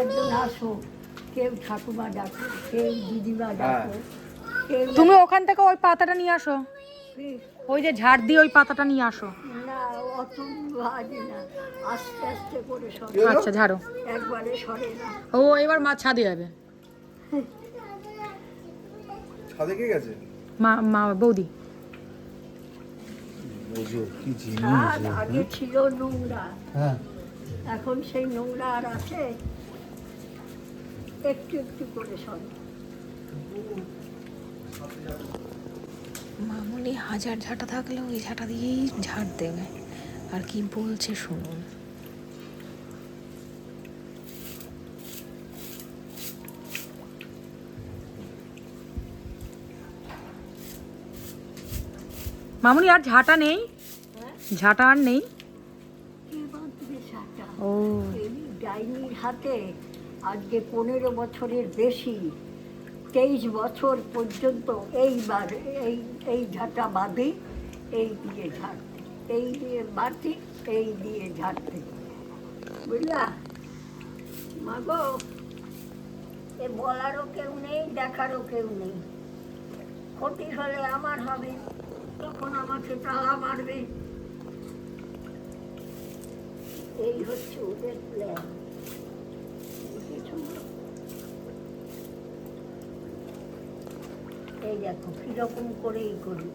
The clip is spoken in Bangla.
একজন আসো, কেউ ঠাকুমা ডাকো, কেউ দিদিমা ডাকো, কেউ তুমি ওখান থেকে ওই পাতাটা নিয়ে আসো, ওই যে ঝাড় দিয়ে ওই পাতাটা নিয়ে আসো। না, অত ভাজি না, আস্তে আস্তে করে সরে, আচ্ছা ঝাড়ো। একবারে সরে না। ও এবার মা ছাদে যাবে। ছাদে কে গেছে? মা মা বৌদি। ওজো কি ছাদ জিনিস! আগে ছিল নোংরা, হ্যাঁ, এখন সেই নোংরা আর আছে? একটু একটু করে সরে। মামুনি হাজার ঝাঁটা থাকলেও ওই ঝাঁটা দিয়েই ঝাড় দেবে। আর কি বলছে শুনুন। মামুনি আর ঝাঁটা নেই? ঝাঁটা আর নেই? কে বাঁধবে সাটা? ও এই ডাইনির হাতে আজকে 15 বছরের বেশি, 23 বছর পর্যন্ত এইবার এই এই ঝাঁটা বাঁধি, এই দিয়ে ঝাড়তে, এই দিয়ে বাঁধি, এই দিয়ে ঝাড়তে, বুঝলা মাগো? এ বলারও কেউ নেই, দেখারও কেউ নেই। ক্ষতি হলে আমার হবে, তখন আমাকে তালা মারবে। এই হচ্ছে ওদের প্ল্যান, বুঝেছো? এই দেখো কিরকম করেই করি।